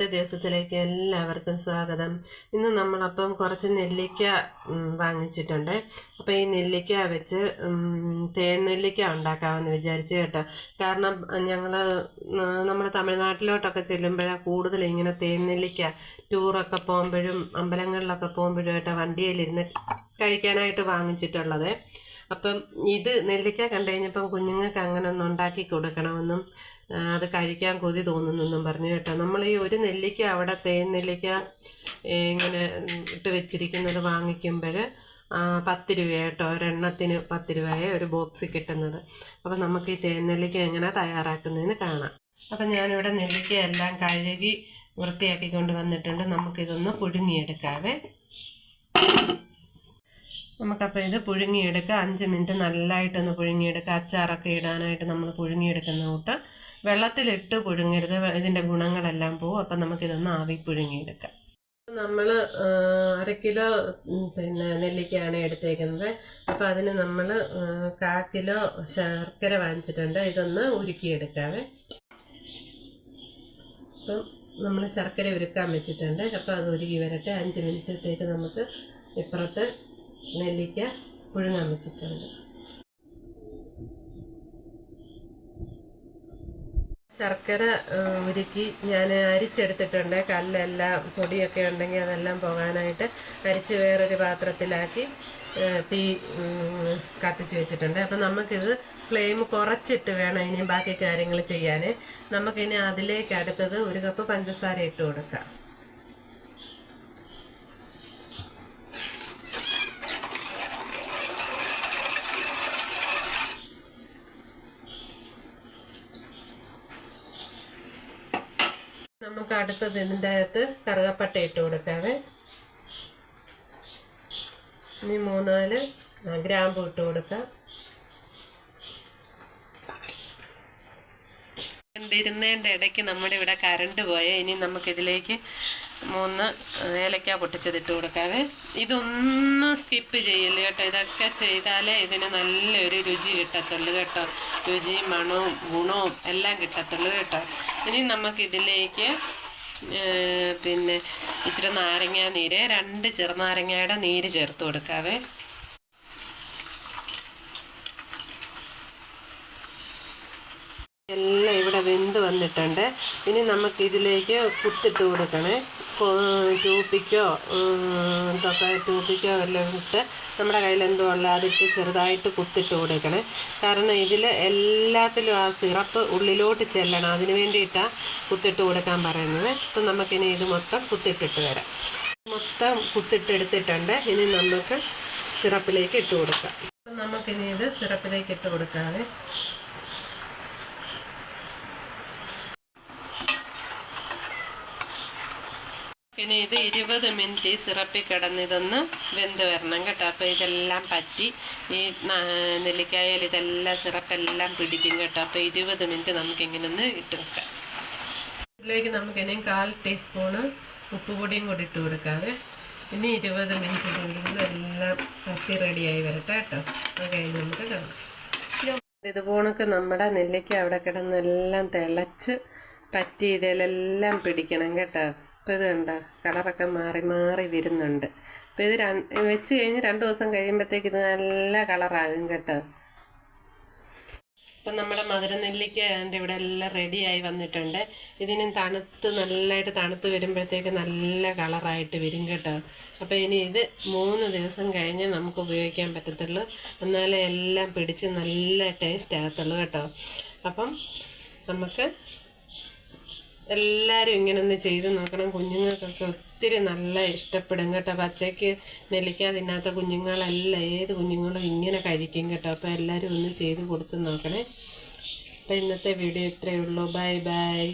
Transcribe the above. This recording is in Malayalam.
ഇന്നത്തെ ദിവസത്തിലേക്ക് എല്ലാവർക്കും സ്വാഗതം. ഇന്ന് നമ്മളപ്പം കുറച്ച് നെല്ലിക്ക വാങ്ങിച്ചിട്ടുണ്ട്. അപ്പോൾ ഈ നെല്ലിക്ക വെച്ച് തേൻ നെല്ലിക്ക ഉണ്ടാക്കാമെന്ന് വിചാരിച്ചു കേട്ടോ. കാരണം നമ്മുടെ തമിഴ്നാട്ടിലോട്ടൊക്കെ ചെല്ലുമ്പോഴാണ് കൂടുതൽ ഇങ്ങനെ തേൻ നെല്ലിക്ക ടൂറൊക്കെ പോകുമ്പോഴും അമ്പലങ്ങളിലൊക്കെ പോകുമ്പോഴും ആയിട്ട് വണ്ടിയിലിരുന്ന് കഴിക്കാനായിട്ട് വാങ്ങിച്ചിട്ടുള്ളത്. അപ്പം ഇത് നെല്ലിക്ക കണ്ടു കഴിഞ്ഞപ്പം കുഞ്ഞുങ്ങൾക്ക് അങ്ങനെ ഒന്ന് ഉണ്ടാക്കി കൊടുക്കണമെന്നും അത് കഴിക്കാൻ കൊതി തോന്നുന്നെന്നും പറഞ്ഞു കേട്ടോ. നമ്മൾ ഈ ഒരു നെല്ലിക്ക അവിടെ തേൻ നെല്ലിക്ക ഇങ്ങനെ ഇട്ട് വെച്ചിരിക്കുന്നത് വാങ്ങിക്കുമ്പോൾ 10 രൂപ കേട്ടോ. ഒരെണ്ണത്തിന് 10 രൂപയെ ഒരു ബോക്സിൽ കിട്ടുന്നത്. അപ്പം നമുക്ക് ഈ തേൻ നെല്ലിക്ക എങ്ങനെ തയ്യാറാക്കുന്നതെന്ന് കാണാം. അപ്പം ഞാനിവിടെ നെല്ലിക്ക എല്ലാം കഴുകി വൃത്തിയാക്കി കൊണ്ട് വന്നിട്ടുണ്ട്. നമുക്കിതൊന്ന് പുഴുങ്ങിയെടുക്കാവേ. നമുക്കപ്പോൾ ഇത് പുഴുങ്ങിയെടുക്കുക. 5 മിനിറ്റ് നല്ലതായിട്ടൊന്ന് പുഴുങ്ങിയെടുക്കുക. അച്ചാറൊക്കെ ഇടാനായിട്ട് നമ്മൾ പുഴുങ്ങിയെടുക്കുന്ന കൂട്ട് വെള്ളത്തിലിട്ട് പുഴുങ്ങരുത്, ഇതിൻ്റെ ഗുണങ്ങളെല്ലാം പോവും. അപ്പം നമുക്കിതൊന്ന് ആവി പുഴുങ്ങിയെടുക്കാം. നമ്മൾ 1/2 കിലോ നെല്ലിക്കയാണ് എടുത്തേക്കുന്നത്. അപ്പോൾ അതിന് നമ്മൾ 1/4 കിലോ ശർക്കര വാങ്ങിച്ചിട്ടുണ്ട്. ഇതൊന്ന് ഉരുക്കിയെടുക്കാവേ. അപ്പം നമ്മൾ ശർക്കര ഉരുക്കാൻ വെച്ചിട്ടുണ്ട്. അപ്പോൾ അത് ഉരുക്കി വരട്ടെ. 5 മിനിറ്റത്തേക്ക് നമുക്ക് ഇപ്പുറത്ത് നെല്ലിക്ക പുഴുങ്ങാൻ വെച്ചിട്ടുണ്ട്. ശർക്കര ഉരുക്കി ഞാൻ അരിച്ചെടുത്തിട്ടുണ്ട്. കല്ലെല്ലാം പൊടിയൊക്കെ ഉണ്ടെങ്കിൽ അതെല്ലാം പോകാനായിട്ട് അരിച്ച് വേറൊരു പാത്രത്തിലാക്കി തീ കത്തിച്ച് വെച്ചിട്ടുണ്ട്. അപ്പം നമുക്കിത് ഫ്ലെയിം കുറച്ചിട്ട് വേണം ഇനി ബാക്കി കാര്യങ്ങൾ ചെയ്യാൻ. നമുക്കിനി അതിലേക്ക് അടുത്തത് 1 കപ്പ് പഞ്ചസാര ഇട്ട് കൊടുക്കാം. നമുക്ക് അടുത്തത് ഇതിൻ്റെ അകത്ത് കറുകപ്പട്ട ഇട്ട് കൊടുക്കാവേ. ഇനി 3-4 ഗ്രാമ്പു ഇട്ട് കൊടുക്കാം. ഇരുന്നതിൻ്റെ ഇടയ്ക്ക് നമ്മുടെ ഇവിടെ കറണ്ട് പോയേ. ഇനി നമുക്കിതിലേക്ക് 3 ഏലക്ക പൊട്ടിച്ചതിട്ട് കൊടുക്കാവേ. ഇതൊന്നും സ്കിപ്പ് ചെയ്യില്ല കേട്ടോ. ഇതൊക്കെ ചെയ്താലേ ഇതിന് നല്ലൊരു രുചി കിട്ടത്തുള്ളൂ കേട്ടോ. രുചിയും മണവും ഗുണവും എല്ലാം കിട്ടത്തുള്ളൂ കേട്ടോ. ഇനി നമുക്കിതിലേക്ക് ഇച്ചിരി നാരങ്ങ നീര്, 2 ചെറുനാരങ്ങയുടെ നീര് ചേർത്ത് കൊടുക്കാവേ. എല്ലാം ഇവിടെ വെന്ത് വന്നിട്ടുണ്ട്. ഇനി നമുക്കിതിലേക്ക് കുത്തിട്ട് കൊടുക്കണേ. ടൂപ്പിക്കോ എല്ലാം ഇട്ട് നമ്മുടെ കയ്യിൽ എന്തോ ഉള്ള അതിട്ട് ചെറുതായിട്ട് കുത്തിട്ട് കൊടുക്കണേ. കാരണം ഇതിൽ എല്ലാത്തിലും ആ സിറപ്പ് ഉള്ളിലോട്ട് ചെല്ലണം. അതിന് വേണ്ടിയിട്ടാണ് കുത്തിട്ട് കൊടുക്കാൻ പറയുന്നത്. അപ്പം നമുക്കിനി ഇത് മൊത്തം കുത്തിട്ടിട്ട് വരാം. മൊത്തം കുത്തിട്ടെടുത്തിട്ടുണ്ട്. ഇനി നമുക്ക് സിറപ്പിലേക്ക് ഇട്ട് കൊടുക്കാം. നമുക്കിനി ഇത് സിറപ്പിലേക്ക് ഇട്ട് കൊടുക്കാതെ ഇനി ഇത് 20 മിനിറ്റ് സിറപ്പിൽ കിടന്നിതൊന്ന് വെന്ത് വരണം കേട്ടോ. അപ്പോൾ ഇതെല്ലാം പറ്റി ഈ നെല്ലിക്കായയിൽ ഇതെല്ലാം സിറപ്പെല്ലാം പിടിക്കും കേട്ടോ. അപ്പോൾ 20 മിനിറ്റ് നമുക്കിങ്ങനെ ഒന്ന് ഇട്ട് വെക്കാം. ഇതിലേക്ക് നമുക്കിനിയും 1/4 ടീസ്പൂണ് ഉപ്പുപൊടിയും കൂടി ഇട്ട് കൊടുക്കാവേ. ഇനി 20 മിനിറ്റ് കൊണ്ടുള്ള എല്ലാം പറ്റി റെഡിയായി വരട്ടെ കേട്ടോ. അത് കഴിഞ്ഞ് നമുക്ക് കാണാം. ഇതുപോണക്ക് നമ്മുടെ നെല്ലിക്ക അവിടെ കിടന്നെല്ലാം തിളച്ച് പറ്റി ഇതിലെല്ലാം പിടിക്കണം കേട്ടോ. അപ്പോൾ ഇത് കണ്ടോ, കളറൊക്കെ മാറി മാറി വരുന്നുണ്ട്. അപ്പോൾ ഇത് വെച്ച് കഴിഞ്ഞ് 2 ദിവസം കഴിയുമ്പോഴത്തേക്ക് ഇത് നല്ല കളറാകും കേട്ടോ. അപ്പം നമ്മുടെ മധുര നെല്ലിക്ക അതിൻ്റെ ഇവിടെ എല്ലാം റെഡിയായി വന്നിട്ടുണ്ട്. ഇതിന് നല്ലതായിട്ട് തണുത്ത് വരുമ്പോഴത്തേക്ക് നല്ല കളറായിട്ട് വരും കേട്ടോ. അപ്പോൾ ഇനി ഇത് 3 ദിവസം കഴിഞ്ഞ് നമുക്ക് ഉപയോഗിക്കാൻ പറ്റത്തുള്ളൂ. എന്നാലേ എല്ലാം പിടിച്ച് നല്ല ടേസ്റ്റ് ആകത്തുള്ളൂ കേട്ടോ. അപ്പം നമുക്ക് എല്ലാവരും ഇങ്ങനെ ഒന്ന് ചെയ്ത് നോക്കണം. കുഞ്ഞുങ്ങൾക്കൊക്കെ ഒത്തിരി നല്ല ഇഷ്ടപ്പെടും കേട്ടോ. പച്ചയ്ക്ക് നെല്ലിക്ക തിന്നാത്ത കുഞ്ഞുങ്ങളെല്ലാം ഏത് കുഞ്ഞുങ്ങളും ഇങ്ങനെ കഴിക്കും കേട്ടോ. അപ്പോൾ എല്ലാവരും ഒന്ന് ചെയ്ത് കൊടുത്ത് നോക്കണേ. അപ്പോൾ ഇന്നത്തെ വീഡിയോ ഇത്രയേ ഉള്ളൂ. Bye bye.